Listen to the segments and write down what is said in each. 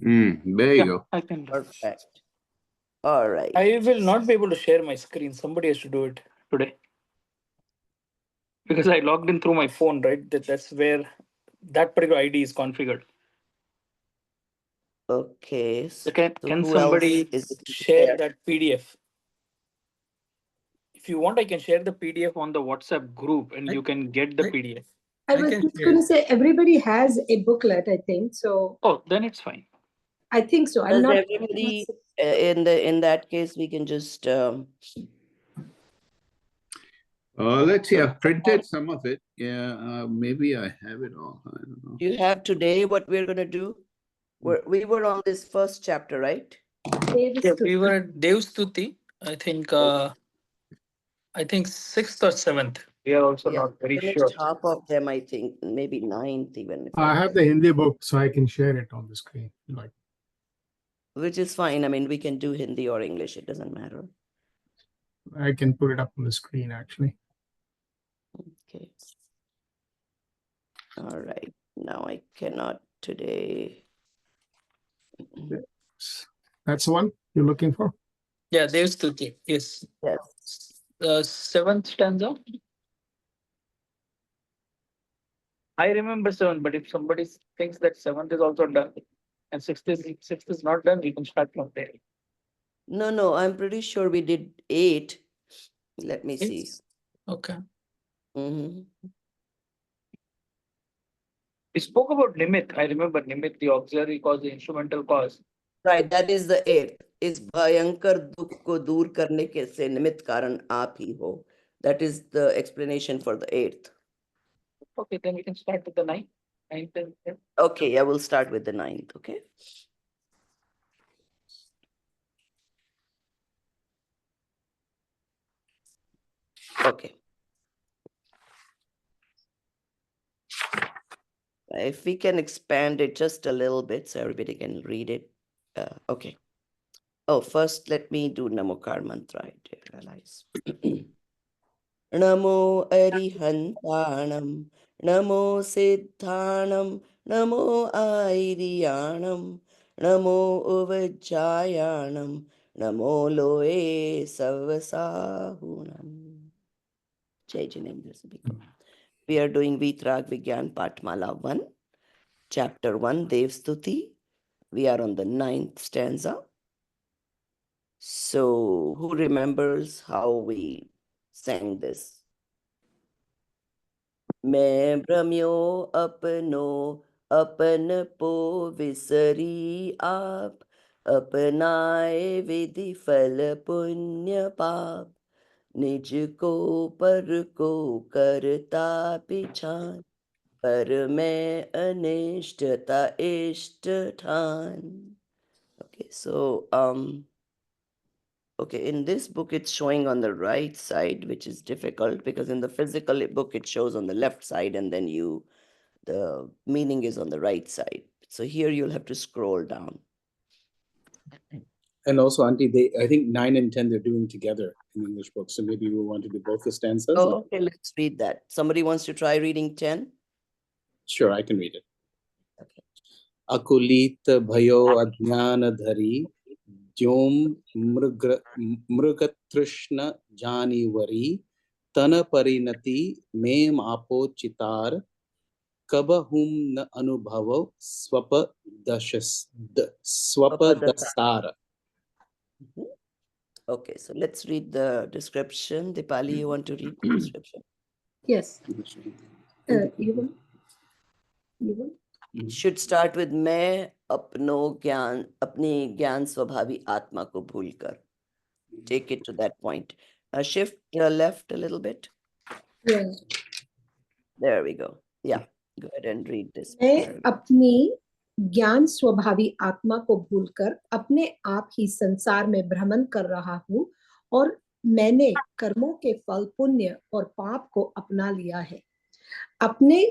There you go. I can do. Perfect. All right. I will not be able to share my screen. Somebody has to do it today because I logged in through my phone. Right, that's where that particular ID is configured. Okay. So So can who else somebody is share there? that PDF? If you want, I can share the PDF on the WhatsApp group, and you can get the PDF. I was just going to say everybody has a booklet, I think. So Oh, then it's fine. I think so. I'm Does not. everybody in that case we can just Let's see. I've printed some of it. Yeah, maybe I have it all. I don't know. you have today what we're gonna do? We were on this first chapter, right? Yeah, we were at Devstuti. I think 6th or 7th. We are also not very Finished sure. half of them, I think, maybe 9th even. If I have the Hindi book, so I can share it on the screen. Like, which is fine. I mean, we can do Hindi or English. It doesn't matter. I can put it up on the screen actually. Okay. All right. Now I cannot today. That's the one you're looking for? Yeah, Devstuti. Yes. Yes. The 7th stanza. I remember 7, but if somebody thinks that 7th is also done and 6th is not done, we can start from there. No, I'm pretty sure we did 8. Let me see. Okay. Mm-hmm. We spoke about Nimit. I remember Nimit, the auxiliary cause, the instrumental cause. Right, that is the 8th. इस भयंकर दुख को दूर करने के से निमित्त कारण आप ही हो. That is the explanation for the 8th. Okay, then we can start with the 9th. 9th and 10th. Okay, I will start with the 9th. Okay. Okay. If we can expand it just a little bit so everybody can read it. Okay. Oh, first let me do Namokar Mantra. I did realize. Namo Arihantanam, Namo Siddhanam, Namo Airiyanam, Namo Uvajayanam, Namo Loe Savasahunam. Jai Jinendra Sabhiko. We are doing Vitrag Vigyan Patmala 1, Chapter 1, Devstuti. We are on the 9th stanza. So, who remembers how we sang this? मैं भ्रम्यो अपनो अपन पो विसरी आप अपनाए विधि फल पुण्य पाप निज को पर को करता पिछान पर मैं अनिष्टता इष्ट ठान. Okay, so okay, in this book it's showing on the right side, which is difficult because in the physical book it shows on the left side and then the meaning is on the right side. So here you'll have to scroll down. And also, Auntie, I think 9 and 10 they're doing together in English books. So maybe we want to do both the stanzas. Oh, okay, let's read that. Somebody wants to try reading 10? Sure, I can read it. Okay. Akulit bhayo adhyana dhari Jom mrugatrishna jani vari Tana parinati mem apo chitar Kabahum na anubhavo swapa dasara. Okay, so let's read the description. Dipali, you want to read the description? Yes. You should start with मैं अपनी ज्ञान स्वभावी आत्मा को भूलकर. Take it to that point. Shift left a little bit. Yeah. There we go. Yeah, go ahead and read this. मैं अपनी ज्ञान स्वभावी आत्मा को भूलकर अपने आप ही संसार में भ्रमण कर रहा हूँ और मैंने कर्मों के फल पुण्य और पाप को अपना लिया है. अपने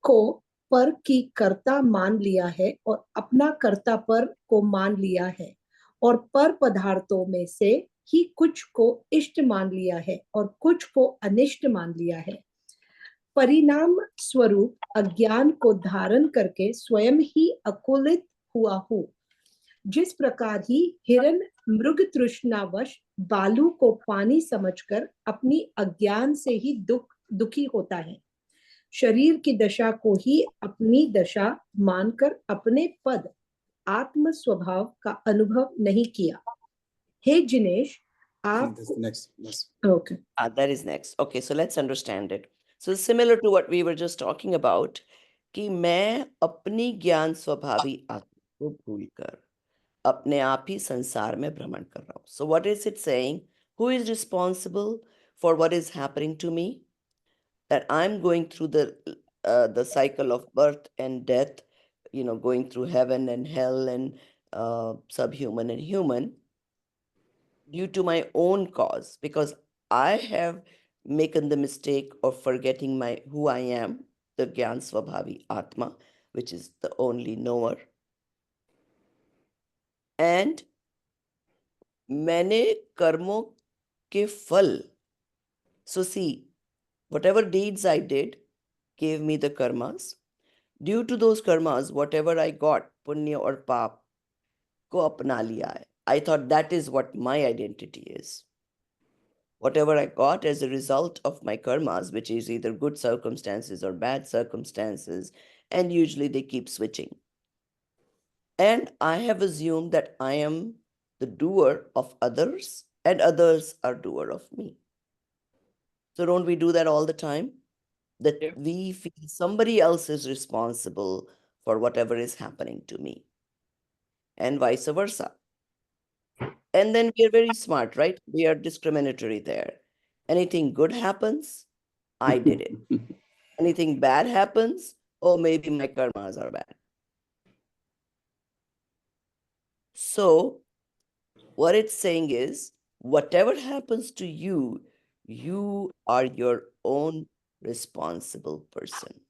को पर की कर्ता मान लिया है और अपना कर्ता पर को मान लिया है और पर पदार्थों में से ही कुछ को इष्ट मान लिया है और कुछ को अनिष्ट मान लिया है. परिणाम स्वरूप अज्ञान को धारण करके स्वयं ही अकुलित हुआ हूँ जिस प्रकार ही हिरन मृग तृष्णावश बालू को पानी समझकर अपनी अज्ञान से ही दुखी होता है, शरीर की दशा को ही अपनी दशा मानकर अपने पद आत्म स्वभाव का अनुभव नहीं किया। हे जिनेश, आप That's the next. okay. That is next. Okay, so let's understand it. So similar to what we were just talking about, कि मैं अपनी ज्ञान स्वभावी आत्मा को भूलकर अपने आप ही संसार में भ्रमण कर रहा हूं. So what is it saying? Who is responsible for what is happening to me? That I'm going through the cycle of birth and death, going through heaven and hell and subhuman and human, due to my own cause, because I have making the mistake of forgetting who I am, the Gyan Swabhavi Atma, which is the only knower. And मैंने कर्मों के फल. So see, whatever deeds I did gave me the karmas. Due to those karmas, whatever I got, punya or pap, ko apna liya hai. I thought that is what my identity is. Whatever I got as a result of my karmas, which is either good circumstances or bad circumstances, and usually they keep switching. And I have assumed that I am the doer of others and others are doer of me. So don't we do that all the time? That Yeah. we feel somebody else is responsible for whatever is happening to me, and vice versa. And then we are very smart, right? We are discriminatory there. Anything good happens, I did it. Anything bad happens, oh, maybe my karmas are bad. So what it's saying is, whatever happens to you, you are your own responsible person.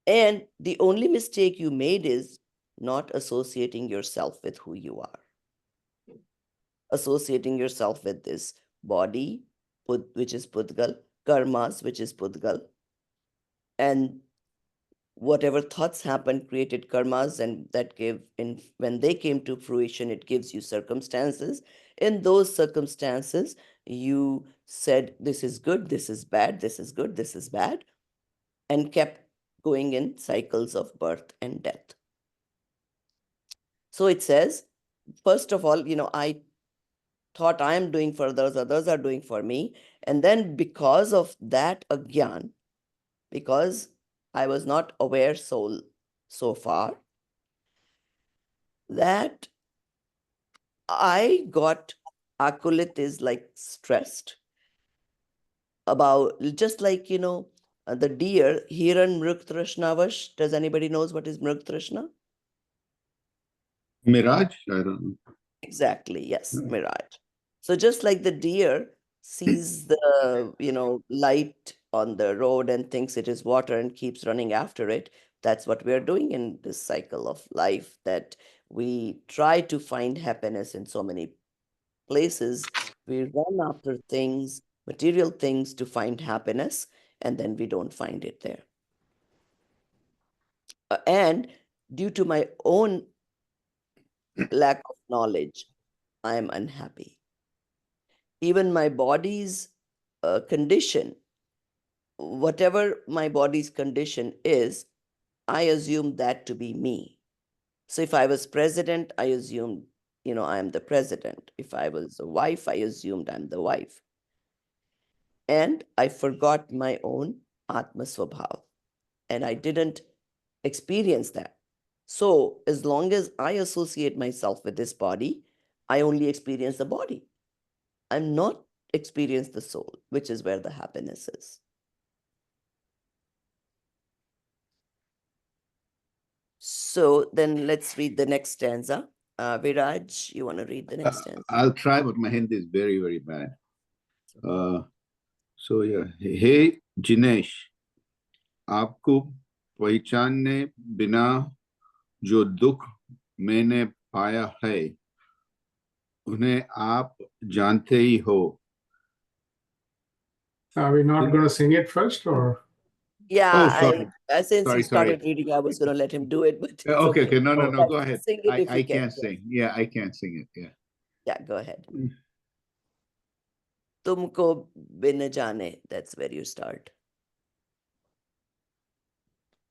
And the only mistake you made is not associating yourself with who you are. Associating yourself with this body, which is Pudgal, karmas, which is Pudgal, and whatever thoughts happened created karmas, and that when they came to fruition, it gives you circumstances. In those circumstances, you said, this is good, this is bad, this is good, this is bad, and kept going in cycles of birth and death. So it says, first of all, I thought I am doing for others are doing for me. And then because of that agyan, because I was not aware so far, that I got akulit is like stressed about, just like, the deer, Hiran Mruk Trashnavash. Does anybody knows what is Mruk Trashna? Mirage? I don't know. Exactly, yes, mirage. So just like the deer sees the, light on the road and thinks it is water and keeps running after it, that's what we are doing in this cycle of life, that we try to find happiness in so many places. We run after things, material things, to find happiness, and then we don't find it there. And due to my own lack of knowledge, I am unhappy. Even my body's condition, whatever my body's condition is, I assume that to be me. So if I was president, I assumed, I am the president. If I was a wife, I assumed I'm the wife. And I forgot my own Atma Swabhav, and I didn't experience that. So as long as I associate myself with this body, I only experience the body. I'm not experience the soul, which is where the happiness is. So then let's read the next stanza. Viraj, you want to read the next stanza? I'll try, but my Hindi is very, very bad. So yeah, hey Jinesh, आपको पहचानने बिना जो दुख मैंने पाया है, उन्हें आप जानते ही हो. Are we not going to sing it first, or? Yeah, Oh, sorry. since Sorry, he started reading, I was going to let him do it, but it's Okay, okay. No, no, You no. guys Go can ahead. Sing it if I you can. can't sing. Yeah, I can't sing it. Yeah. Yeah, go ahead. Tumko bin jaane. That's where you start.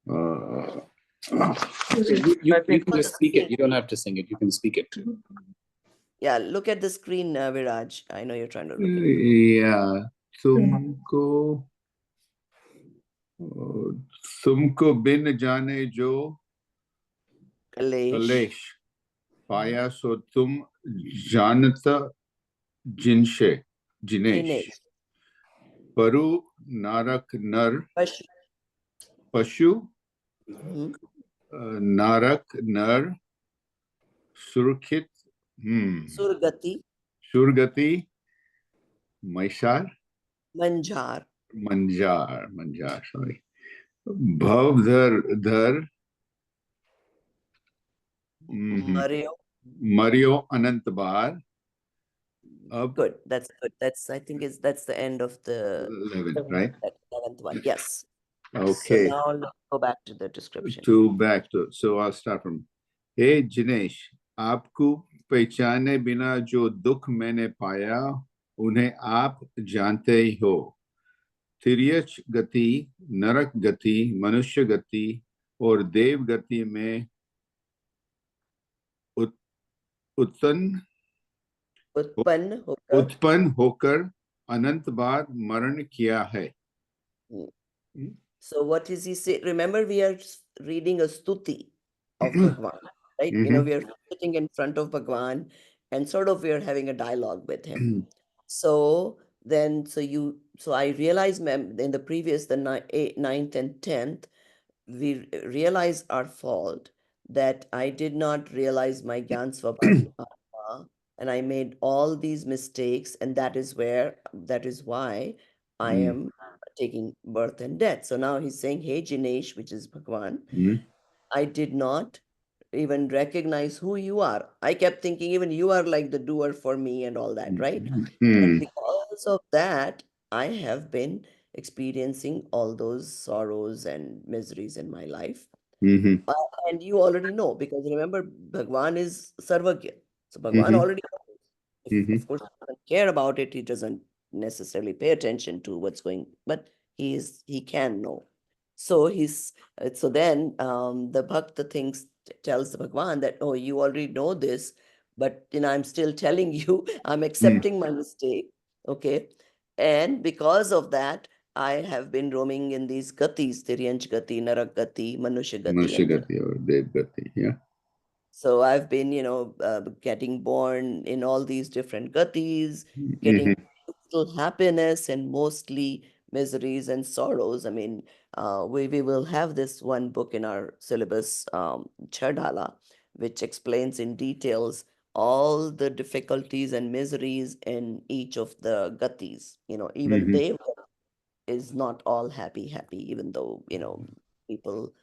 Uh, You can just speak it. You don't have to sing it. You can speak it too. Yeah, look at the screen, Viraj. I know you're trying to look at it. yeah. तुमको तुमको बिन जाने जो Kalesh. कलेश पाया सो तुम जानता जिनसे Jinesh Dinesh. परु नारक नर Pashu. पशु Mhm. नारक नर सुरक्षित Surgati. सुरगति मैसार Manjar. मंजार सॉरी भवधर धर Mario. मरियो अनंत बार अब Good. That's good. I think that's the end of the 11, right? that 11th one. Yes. Okay. So now let's go back to the description. So I'll start from, hey Jinesh, आपको पहचाने बिना जो दुख मैंने पाया उन्हें आप जानते ही हो तिर्यक गति नरक गति मनुष्य गति और देव गति में उत्पन्न होकर अनंत बार मरण किया है. So what is he say? Remember, we are reading a stuti of Bhagwan, right? You know, we are sitting in front of Bhagwan and sort of we are having a dialogue with him. So then, so I realized, ma'am, in the previous, the 9th and 10th, we realized our fault that I did not realize my Gyan Swabhavi Atma, and I made all these mistakes, and that is why I am taking birth and death. So now he's saying, hey Jinesh, which is Bhagwan, I did not even recognize who you are. I kept thinking even you are like the doer for me and all that, right? And because of that, I have been experiencing all those sorrows and miseries in my life. And you already know, because remember, Bhagwan is Sarvagya. So Bhagwan already knows. If, of course, he doesn't care about it, he doesn't necessarily pay attention to what's going, but he can know. So then the Bhakta tells the Bhagwan that, oh, you already know this, but I'm still telling you, I'm accepting my mistake. Okay. And because of that, I have been roaming in these gatis, Tiryanch Gati, Narak Gati, Manusha Gati. Or Dev Gati, yeah. So I've been, getting born in all these different gatis, getting little happiness and mostly miseries and sorrows. I mean, we will have this one book in our syllabus, Chardala, which explains in details all the difficulties and miseries in each of the gatis. Even Dev is not all happy, even though, people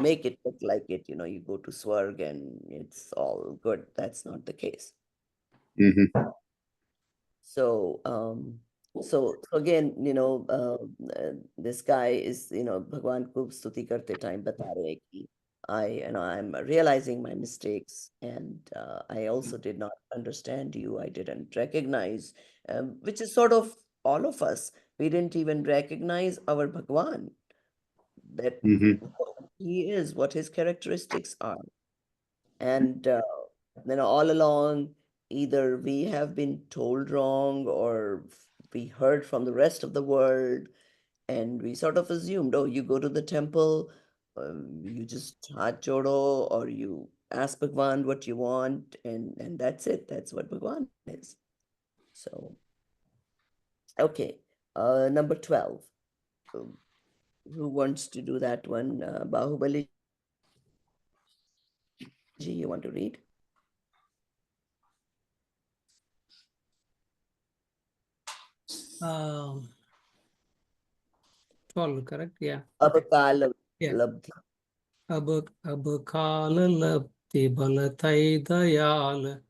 make it look like it, you go to Swarg and it's all good. That's not the case. So, so again, this guy is, Bhagwan ko stuti karte time bata rahe ki I'm realizing my mistakes, and I also did not understand you. I didn't recognize, which is sort of all of us. We didn't even recognize our Bhagwan, that what he is, what his characteristics are. And all along, either we have been told wrong or we heard from the rest of the world, and we sort of assumed, oh, you go to the temple, you just hath jodo, or you ask Bhagwan what you want, and that's it. That's what Bhagwan is. So, okay, number 12. Who wants to do that one? Bahubali ji, you want to read? 12, correct? Yeah. Abakala Yeah. labdhi. Abakala labdhi balatai dayal,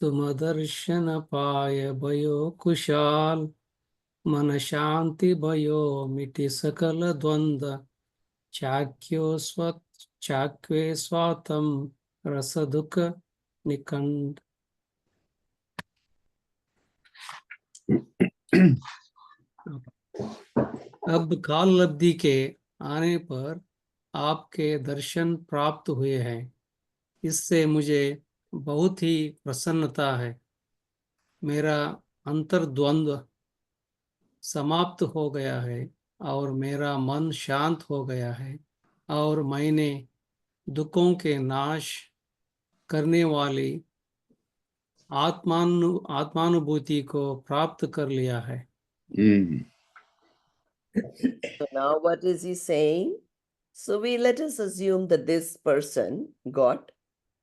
तुम दर्शन पाय भयो कुशाल मन शांति भयो मिटि सकल द्वंद्व चाक्वे स्वातम रस दुख निकंद। अब काल लब्धि के आने पर आपके दर्शन प्राप्त हुए हैं, इससे मुझे बहुत ही प्रसन्नता है। मेरा अंतर्द्वंद्व समाप्त हो गया है और मेरा मन शांत हो गया है और मैंने दुखों के नाश करने वाली आत्मानुभूति को प्राप्त कर लिया है। So now what is he saying? So let us assume that this person got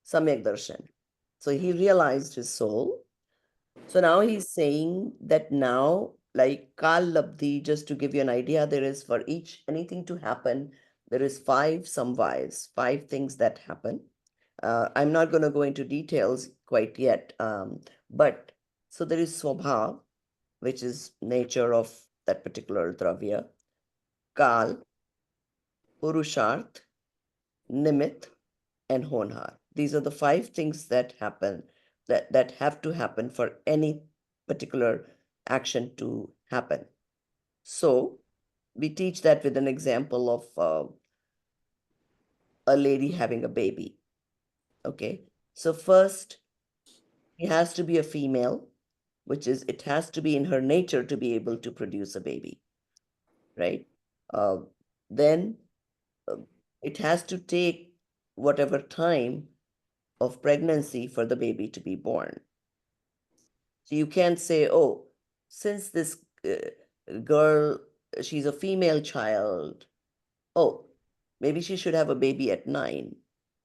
Samyak Darshan. So he realized his soul. So now he's saying that now, like Kal Labdhi, just to give you an idea, there is for each anything to happen, there is 5 samvayas, 5 things that happen. I'm not going to go into details quite yet, but so there is Swabhav, which is nature of that particular dravya, Kal, Purusharth, Nimit, and Honhar. These are the 5 things that happen, that have to happen for any particular action to happen. So we teach that with an example of a lady having a baby. Okay, so first it has to be a female, which is it has to be in her nature to be able to produce a baby, right? Then it has to take whatever time of pregnancy for the baby to be born. So you can't say, oh, since this girl, she's a female child, oh, maybe she should have a baby at 9.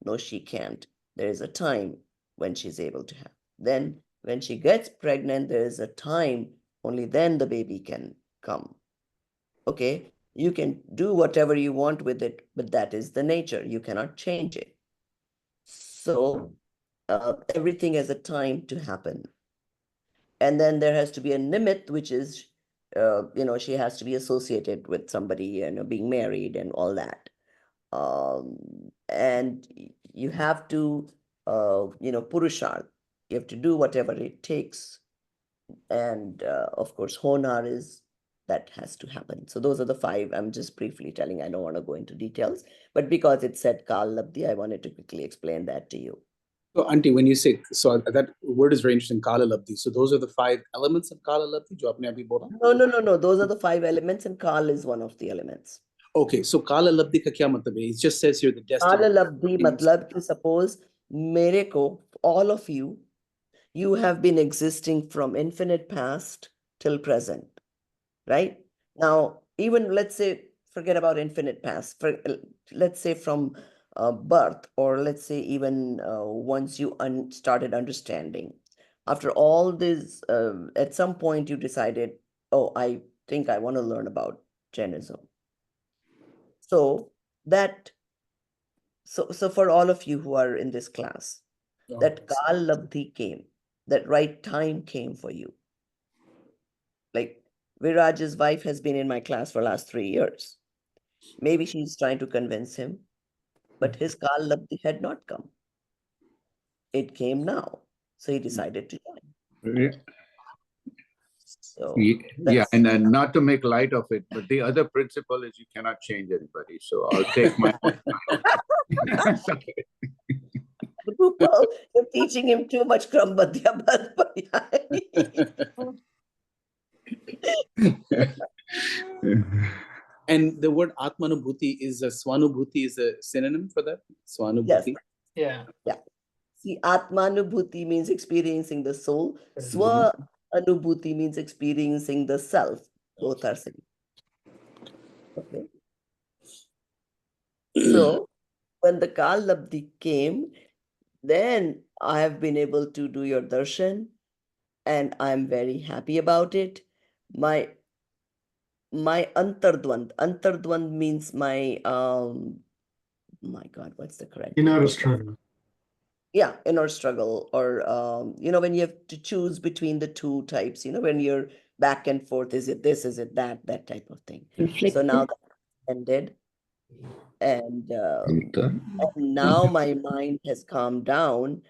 No, she can't. There is a time when she's able to have. Then when she gets pregnant, there is a time, only then the baby can come. Okay, you can do whatever you want with it, but that is the nature. You cannot change it. So everything has a time to happen. And then there has to be a nimit, which is, she has to be associated with somebody, being married and all that. And you have to, purusharth, you have to do whatever it takes. And of course, honar is, that has to happen. So those are the 5. I'm just briefly telling, I don't want to go into details, but because it said Kal Labdhi, I wanted to quickly explain that to you. So, Auntie, when you say, so that word is very interesting, Kala Labdhi. So those are the 5 elements of Kala Labdhi, jo apne abhi bola? No. Those are the 5 elements, and Kal is one of the elements. Okay, so Kala Labdhi ka kya matlab hai? It just says here the destiny. Kala Labdhi matlab ki suppose mere ko, all of you, you have been existing from infinite past till present, right? Now, even let's say, forget about infinite past, let's say from birth, or let's say even once you started understanding. After all this, at some point you decided, oh, I think I want to learn about Jainism. So for all of you who are in this class, that Kal Labdhi came, that right time came for you. Like Viraj's wife has been in my class for last 3 years. Maybe she's trying to convince him, but his Kal Labdhi had not come. It came now. So he decided to join. So yeah, and not to make light of it, but the other principle is you cannot change anybody. So I'll take my Rupal, you're teaching him too much Krambadya. And the word Atmanubhuti is a Swanubhuti is a synonym for that? Swanubhuti? Yeah. See, Atmanubhuti means experiencing the soul. Swa Anubhuti means experiencing the self. Both are same. Okay. So when the Kal Labdhi came, then I have been able to do your darshan, and I'm very happy about it. My antardvand means my God, what's the correct Inner word? struggle. Yeah, inner struggle, or when you have to choose between the 2 types, when you're back and forth. Is it this? Is it that? That type of thing. So Reflective. now that ended, and Anta. now my mind has calmed down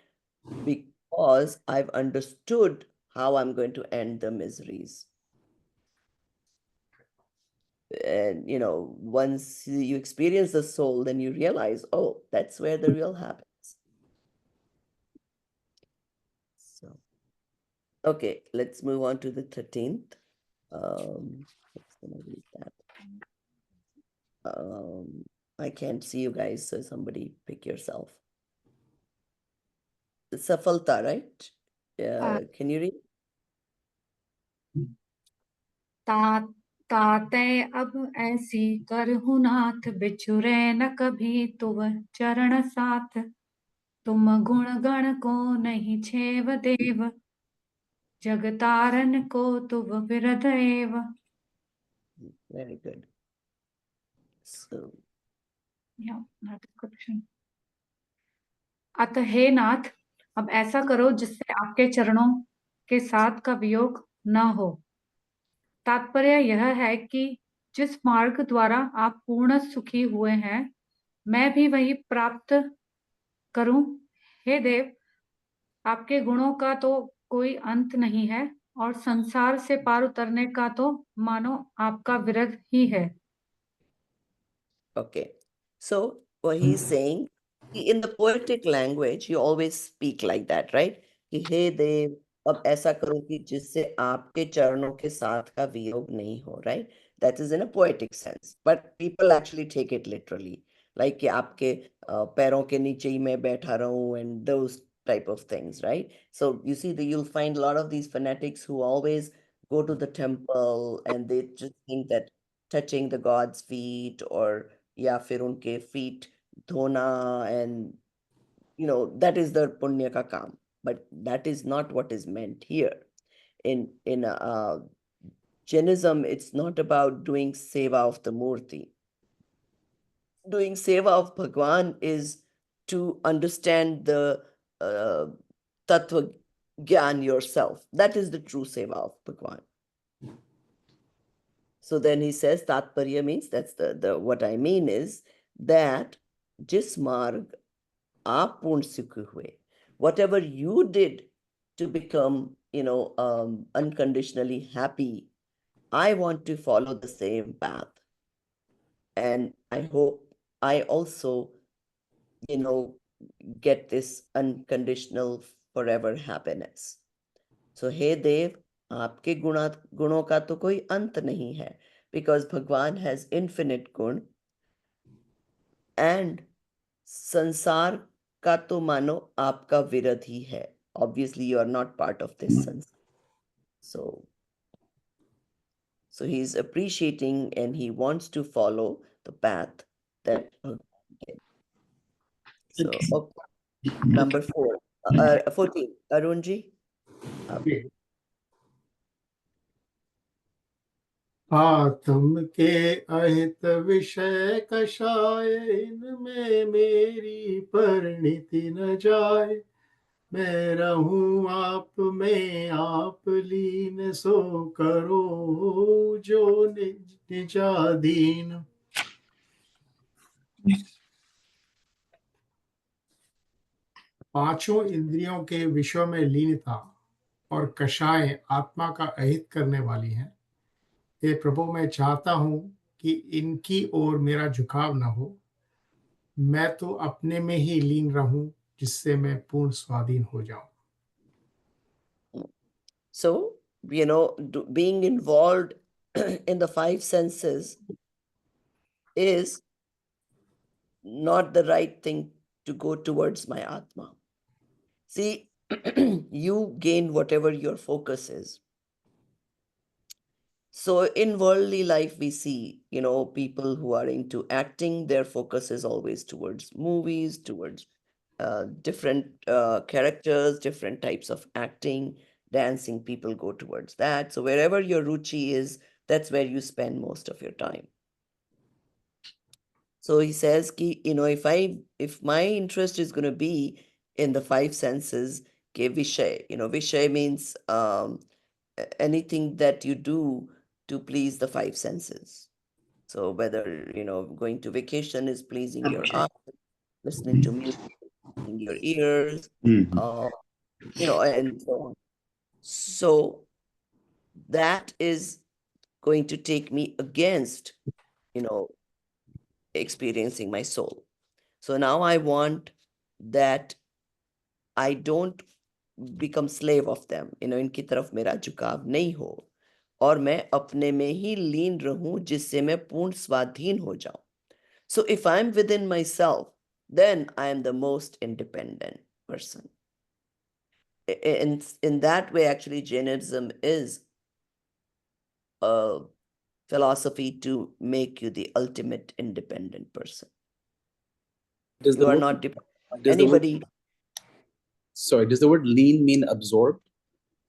because I've understood how I'm going to end the miseries. And you know, once you experience the soul, then you realize, oh, that's where the real happens. So, okay, let's move on to the 13th. Let's gonna read that. I can't see you guys, so somebody pick yourself. Safalta, right? Can you read? ताते अब ऐसी करहु नाथ बिछुरे न कभी तुव चरण साथ तुम गुण गण को नहीं छेव देव जगतारन को तुव विरध एव. Very good. So, Yeah, that is correction. अतः हे नाथ, अब ऐसा करो जिससे आपके चरणों के साथ का वियोग न हो. तात्पर्य यह है कि जिस मार्ग द्वारा आप पूर्ण सुखी हुए हैं, मैं भी वही प्राप्त करूं. हे देव, आपके गुणों का तो कोई अंत नहीं है और संसार से पार उतरने का तो मानो आपका विरह ही है. okay. So what he's saying, in the poetic language, you always speak like that, right? कि हे देव, अब ऐसा करो कि जिससे आपके चरणों के साथ का वियोग नहीं हो, right? That is in a poetic sense, but people actually take it literally, like कि आपके पैरों के नीचे ही मैं बैठा रहूं and those type of things, right? So you see that you'll find a lot of these fanatics who always go to the temple and they just think that touching the God's feet or या फिर उनके feet धोना and you know that is the punya ka काम, but that is not what is meant here. In Jainism, it's not about doing seva of the murti. Doing seva of Bhagwan is to understand the tattva gyan yourself. That is the true seva of Bhagwan. So then he says, Tatparya means, that's the what I mean is that jis marg aap purn sukh hue, whatever you did to become, you know, unconditionally happy, I want to follow the same path. And I hope I also, you know, get this unconditional forever happiness. So, hey Dev, आपके गुणों का तो कोई अंत नहीं है, because Bhagwan has infinite gun, and संसार का तो मानो आपका विरध ही है. Obviously, you are not part of this sansar. So he's appreciating and he wants to follow the path that Bhagwan did. So, okay. Number 14, Arunji. आत्म के अहित विषय कषाय इनमें मेरी परिणति न जाए. मैं रहूं आप में आप लीन सो करो जो निजाधीन. पांचों इंद्रियों के विषयों में लीनता और कषाय आत्मा का अहित करने वाली हैं. हे प्रभु, मैं चाहता हूं कि इनकी ओर मेरा झुकाव न हो. मैं तो अपने में ही लीन रहूं जिससे मैं पूर्ण स्वाधीन हो जाऊं. So, you know, being involved in the five senses is not the right thing to go towards my Atma. See, you gain whatever your focus is. So in worldly life, we see, you know, people who are into acting, their focus is always towards movies, towards different characters, different types of acting, dancing, people go towards that. So wherever your ruchi is, that's where you spend most of your time. So he says, ki, you know, if my interest is going to be in the five senses, ke vishay, you know, vishay means anything that you do to please the five senses. So whether, going to vacation is pleasing your eyes, listening to music, pleasing your ears, Mhm. And so on. So that is going to take me against, experiencing my soul. So now I want that I don't become slave of them, इनकी तरफ मेरा झुकाव नहीं हो और मैं अपने में ही लीन रहूं जिससे मैं पूर्ण स्वाधीन हो जाऊं. So if I'm within myself, then I am the most independent person. In that way, actually, Jainism is a philosophy to make you the ultimate independent person. Does You the are word, not dependent on does the word, anybody. does the word lean mean absorbed?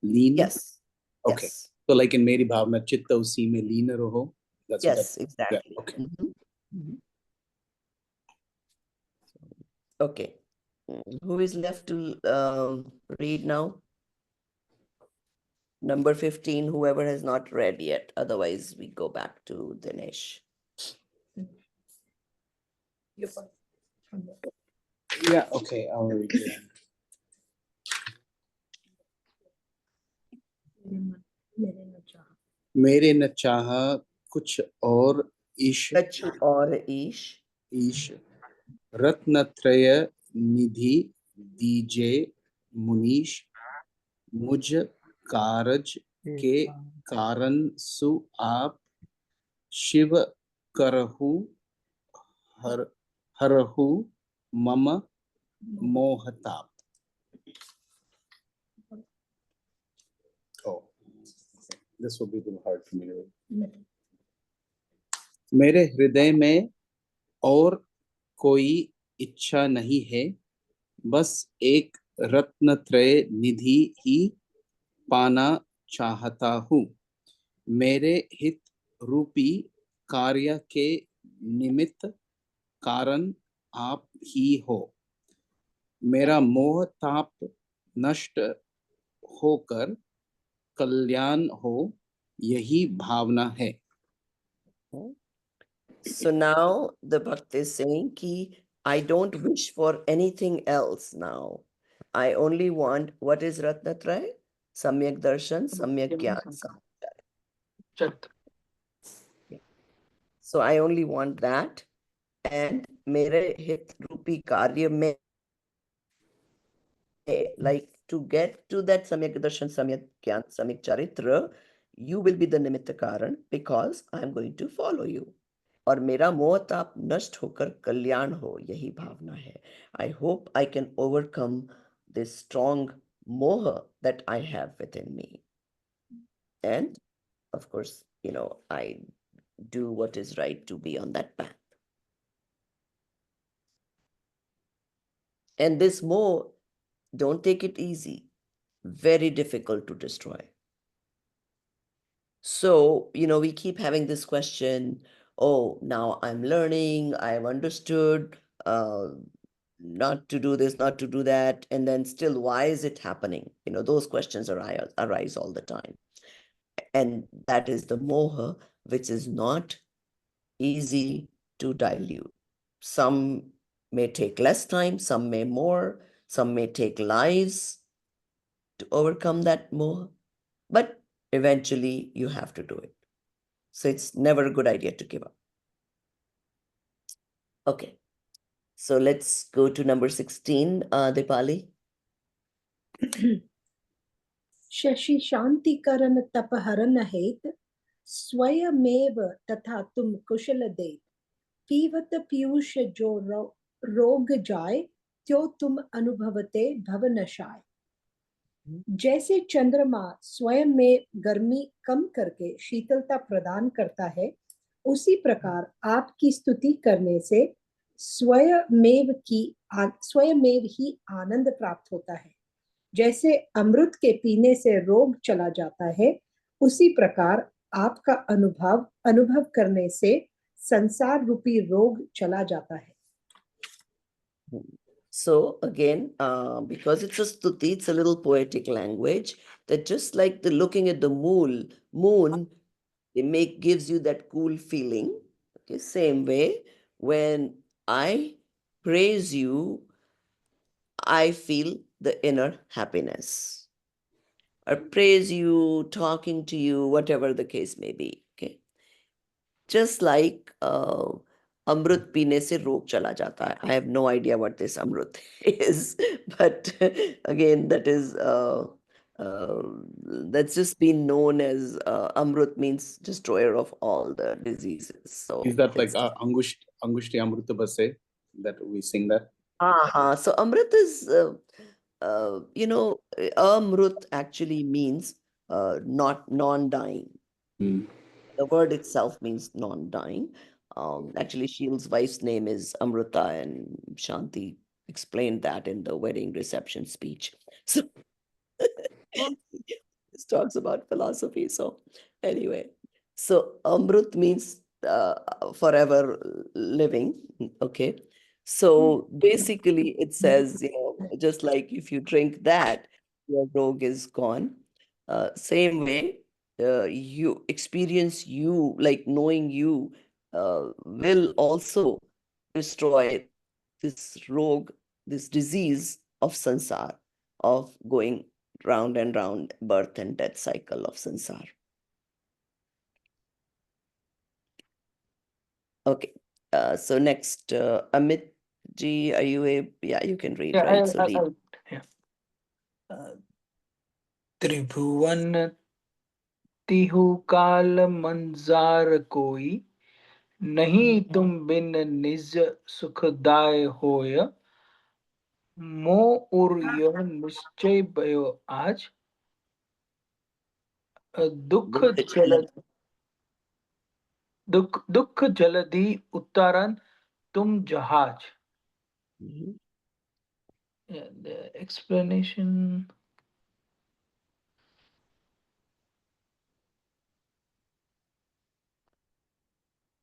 Lean? Yes. Okay. Yes. So like in Meri Bhavna, chitta usi mein lean raho. That's what Yes, that, exactly. yeah, okay. Mhm. Mhm. Okay. Who is left to read now? Number 15, whoever has not read yet. Otherwise, we go back to Dinesh. Yeah, okay, I'll read it. मेरे न चाहा कुछ और ईश Kach or Ish. ईश रत्नत्रय निधि दीजे मुनीश मुझ कारज के कारण सु आप शिव करहु हर हरहु मम मोहताप. Oh, this will be a little hard for me to read. मेरे हृदय में और कोई इच्छा नहीं है, बस एक रत्नत्रय निधि ही पाना चाहता हूँ. मेरे हित रूपी कार्य के निमित्त कारण आप ही हो. मेरा मोह ताप नष्ट होकर कल्याण हो, यही भावना है. So now the Bhakt is saying ki I don't wish for anything else now. I only want what is Ratnatraya? Samyak Darshan, Samyak Gyan. Chat. So I only want that. And mere hit rupi karya mein, like to get to that Samyak Darshan, Samyak Gyan, Samyak Charitra, you will be the Nimitta Karan because I'm going to follow you. और मेरा मोह ताप नष्ट होकर कल्याण हो, यही भावना है. I hope I can overcome this strong moha that I have within me. And of course, I do what is right to be on that path. And this moha, don't take it easy. Very difficult to destroy. So, we keep having this question, oh, now I'm learning, I've understood, not to do this, not to do that, and then still, why is it happening? Those questions arise all the time. And that is the moha, which is not easy to dilute. Some may take less time, some may more, some may take lives to overcome that moha, but eventually you have to do it. So it's never a good idea to give up. Okay. So let's go to number 16, Dipali. Shashi शांति करन तप हरन हेत स्वयमेव तथा तुम कुशल देत पीवत पीयूष जो रोग जाय त्यो तुम अनुभवते भवनशाय. जैसे चंद्रमा स्वयं में गर्मी कम करके शीतलता प्रदान करता है, उसी प्रकार आपकी स्तुति करने से स्वयमेव ही आनंद प्राप्त होता है. जैसे अमृत के पीने से रोग चला जाता है, उसी प्रकार आपका अनुभव करने से संसार रूपी रोग चला जाता है. So again, because it's a stuti, it's a little poetic language that just like the looking at the moon, it gives you that cool feeling. Okay, same way, when I praise you, I feel the inner happiness. Or praise you, talking to you, whatever the case may be. Okay. Just like अमृत पीने से रोग चला जाता है. I have no idea what this amrut is, but again, that's just been known as amrut means destroyer of all the diseases. So Is that like it's- Angushti Amrita Base that we sing that? So amrit is amrut actually means not non-dying. The word itself means non-dying. Actually, Shield's wife's name is Amrita, and Shanti explained that in the wedding reception speech. So this talks about philosophy. So anyway, so Amrut means forever living. Okay. So basically, it says, just like if you drink that, your rogue is gone. Same way, you experience you, like knowing you, will also destroy this rogue, this disease of sansar, of going round and round, birth and death cycle of sansar. Okay. So next, Amit ji, are you able? Yeah, you can read, Yeah, right? So read. yeah. त्रिभुवन तिहु काल मंजार कोई नहीं तुम बिन निज सुखदाय होय मो उर यह निश्चय भयो आज दुख दुख जलधि उतारन तुम जहाज. Yeah, the explanation.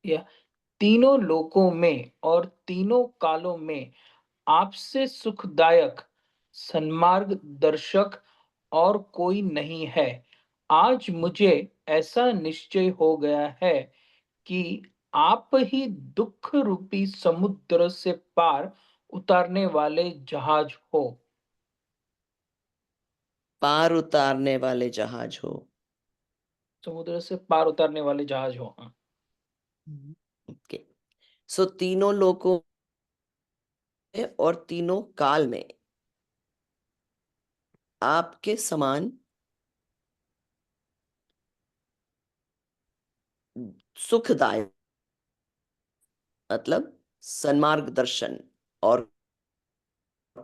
Yeah, तीनों लोकों में और तीनों कालों में आपसे सुखदायक सन्मार्ग दर्शक और कोई नहीं है. आज मुझे ऐसा निश्चय हो गया है कि आप ही दुख रूपी समुद्र से पार उतारने वाले जहाज हो. पार उतारने वाले जहाज हो. समुद्र से पार उतारने वाले जहाज हो. Okay. So तीनों लोकों में और तीनों काल में आपके समान सुखदायक, मतलब सन्मार्ग दर्शन और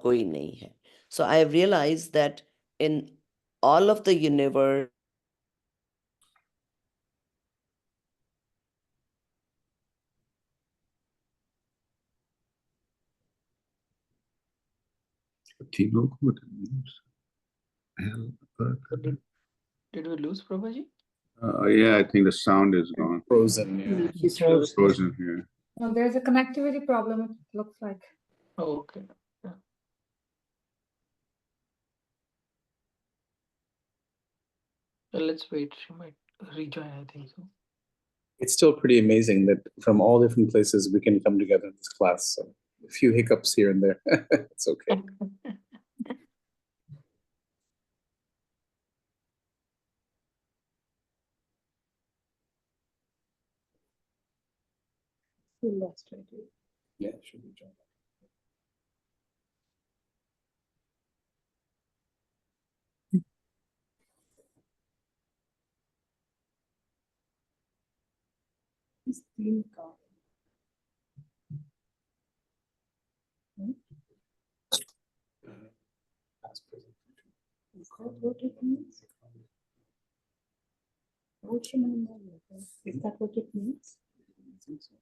कोई नहीं है. So I have realized that in all of the universe, तीनों को what it means. Hell, earth. Did we lose Prabhaji? Yeah, I think the sound is gone. Frozen, yeah. It's frozen. Frozen here. No, there's a connectivity problem, it looks like. Oh, okay. Yeah. Well, let's wait. She might rejoin, I think so. It's still pretty amazing that from all different places we can come together in this class. So a few hiccups here and there. It's okay. Yeah, should be joined. Past, present, future. Is that what it means? Is that what it means? I think so.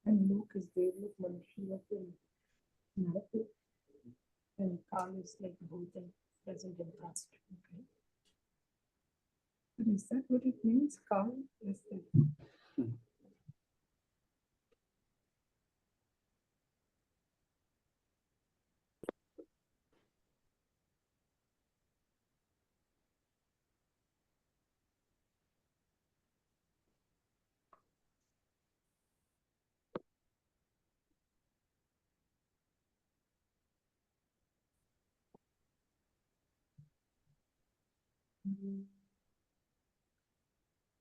And Luke is Devluk, Manushya, Naratu. And Kal is like both in present and past. Okay. But is that what it means? Kal is the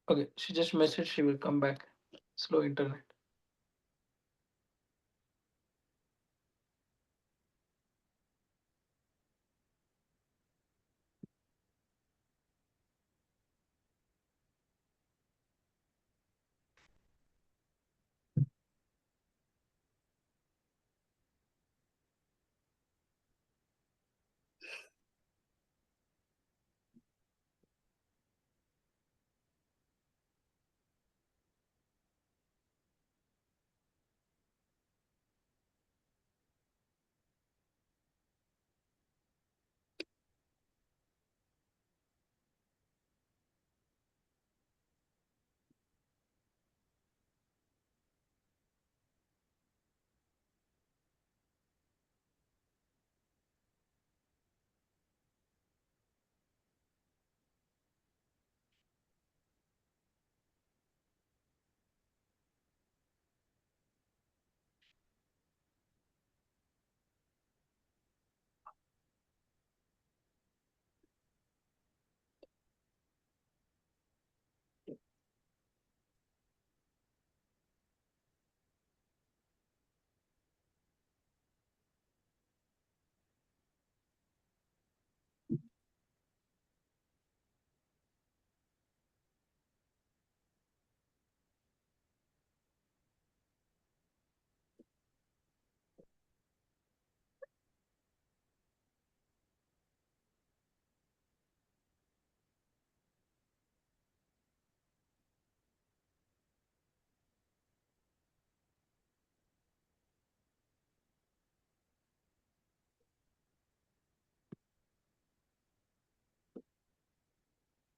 Okay, she just messaged she will come back. Slow internet.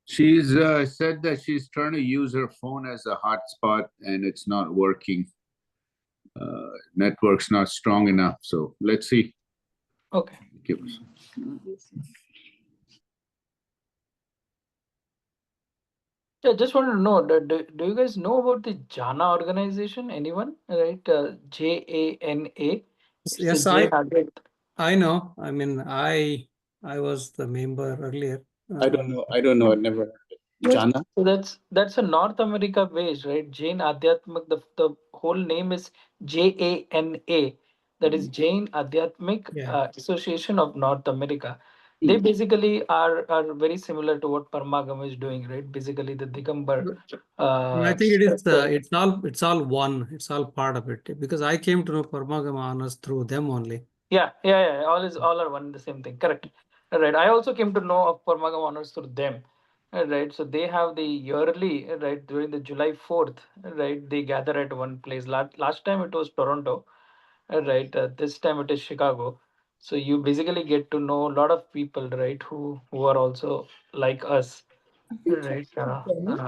She's said that she's trying to use her phone as a hotspot and it's not working. Network's not strong enough. So let's see. Okay. Give us. Yeah, just want to know, do you guys know about the Jana organization? Anyone? Right? JANA. It's Yes, the Jane Advait. I know. I mean, I was the member earlier. I don't know. I don't know. I've never heard it. Jana? So that's a North America based, right? Jain Adhyatmik. The whole name is JANA. That is Jain Adhyatmik Yeah. Association of North America. They basically are very similar to what Parmagam is doing, right? Basically, the Digambar. I think it is. It's all one. It's all part of it. Because I came to know Parmagam honors through them only. Yeah. All are one the same thing. Correct. Right. I also came to know of Parmagam honors through them. Right. So they have the yearly, right, during the July 4th, right? They gather at one place. Last time it was Toronto, right? This time it is Chicago. So you basically get to know a lot of people, right, who are also like us, right? No,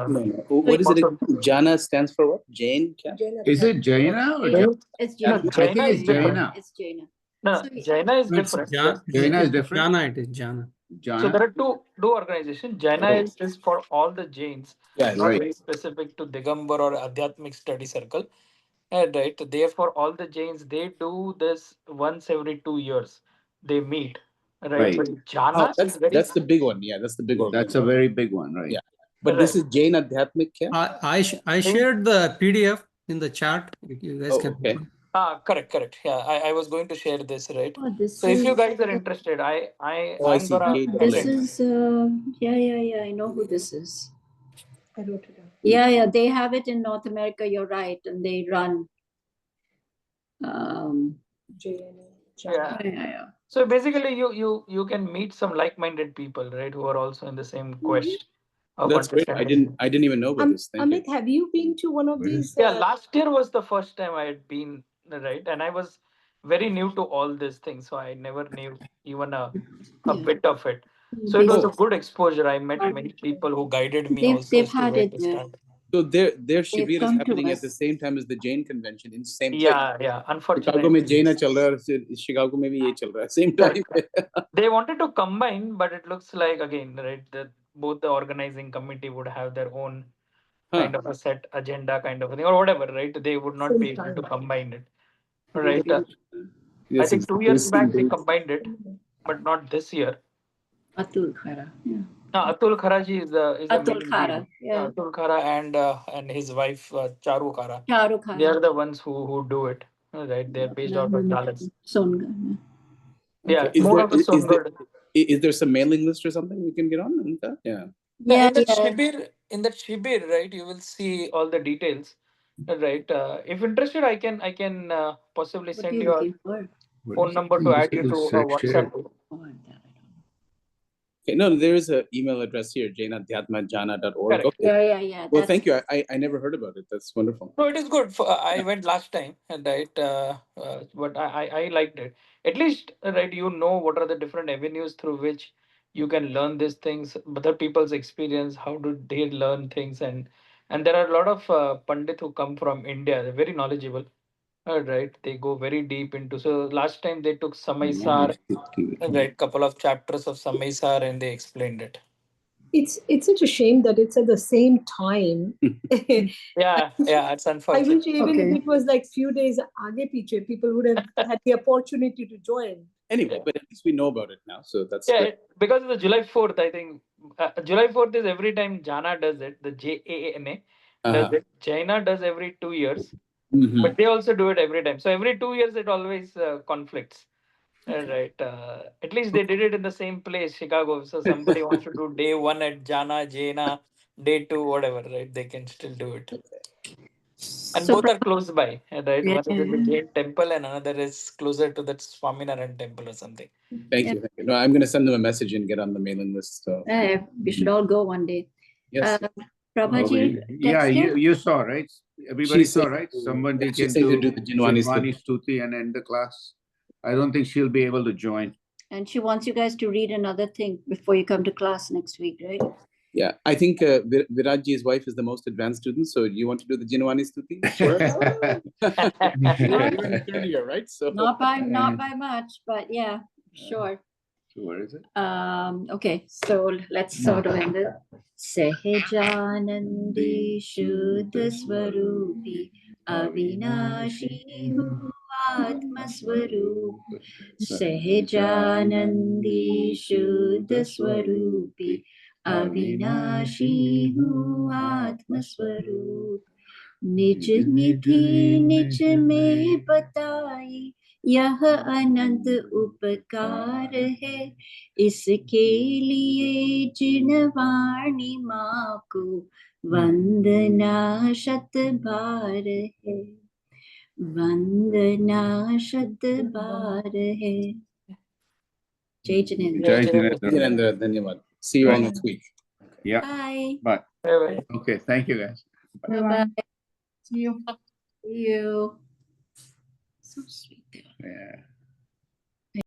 no. What is it? Jana stands for what? Jane? Kya? Is it Jaina or It's No, Jaina. I think Jaina it's is different. Jaina. It's Jaina. No, So, Jaina is No, it's different. Jaina is different? Jana, it is Jana. So there Jana? are two organizations. Jaina Oh. is for all the Jains, Yeah, not right. very specific to Digambar or Adhyatmic Study Circle. Right. Therefore, all the Jains they do this once every 2 years. They meet. Right. Right. But Jana Oh, is very that's the big one. Yeah, that's the big one. That's a very big one, right? Yeah. But this is Jain Adhyatmik Kya? I shared the PDF in the chat. You guys Oh, can. okay. Correct. Yeah, I was going to share this, right? oh, this So if you is guys are interested, Oh, I I'm see. gonna this attend. is yeah. I know who this is. I wrote it down. Yeah. They have it in North America. You're right, and they run. JNA. Yeah. So basically, you can meet some like-minded people, right, who are also in the same quest of That's great. understanding. I didn't even know about this. Thank Amit, have you been to one of these? Yeah, last year was the first time I had been, right, and I was very new to all these things, so I never knew even a bit of it. So it was a good exposure. I met many people who guided me also They've as to had where it to there. start. So their Shibir is come to happening at us. the same time as the Jain convention in the same place. Yeah. Chicago Unfortunately, में Jaina चल रहा है और Chicago में भी ये चल रहा है same time. they wanted to combine, but it looks like again, right, that both the organizing committee would have their own kind of a set agenda, kind of a thing, or whatever, right? They would not be able to combine it, right? I Yes, think 2 years back they combined it, but not this year. Atul Khara. Yeah. Atul Kharaji is the Atul main Khara. lead. Yeah. Atul Khara and his wife Charu Khara. Charu They are Khara. the ones who do it. Right, they are based out of Dallas. Songa. Yeah, Okay. more of the Songad. Is there some mailing list or something we can get on? Anita? Yeah. Yeah, Yeah, in that yeah. Shibir, right, you will see all the details. Right. If interested, I can possibly What are send you you a looking for? phone number to add you to a WhatsApp group. Oh, that I don't know. Okay. No, there is an email address here, jainadhyatmajana.org. Correct. Okay. Yeah. Well, thank you. I never heard about it. That's wonderful. No, it is good. I went last time, right? But I liked it. At least, right, you know what are the different avenues through which you can learn these things, other people's experience, how do they learn things, and there are a lot of pandit who come from India. They're very knowledgeable, right? They go very deep into. So last time they took Samaisar, right, couple of chapters of Samaisar, and they explained it. It's such a shame that it's at the same time. Yeah, it's I unfortunate. wish even if it was like few days aage piche, people would have had the opportunity to join. Anyway, but at least we know about it now, so that's Yeah, good. because of the July 4th, I think July 4th is every time Jana does it, the JAANA does it. China does every 2 years, Mhm. but they also do it every time. So every 2 years, it always conflicts. Right. At least they did it in the same place, Chicago. So somebody wants to do day 1 at Jana, Jaina, day 2, whatever, right? They can still do it. And So, both are close by, right? Yeah. One is in the Jain temple and another is closer to that Swaminarayan temple or something. Thank you. No, I'm going to send them a message and get on the mailing list. So we should all go one day. yes. Prabhaji, Yeah, texted? you saw, right? Everybody She saw, said- right? Somebody she can said to do do the Jinwani Jinwani Stuti and end the class. I don't think she'll be able to join. And she wants you guys to read another thing before you come to class next week, right? Yeah, I think Virajji's wife is the most advanced student. So you want to do the Jinwani Stuti? Sure. You're in the third year, right? So Not by much, but yeah, sure. So where is it? Okay, so let's sort of end it. Sahajanandi Shuddha Swarupi Avinashi Hu Atma Swarup Sahajanandi Shuddha Swarupi Avinashi Hu Atma Swarup निज निधि निज में बताई यह अनंत उपकार है इसके लिए जिनवाणी माँ को वंदना शत बार है वंदना शत बार है जय Jinendra Jai Jinendra. Jinendra, dhanyawad. See you all next week. Yeah. Bye. Bye. Bye-bye. Okay, thank you guys. Bye. See you. See you. So sweet. Yeah.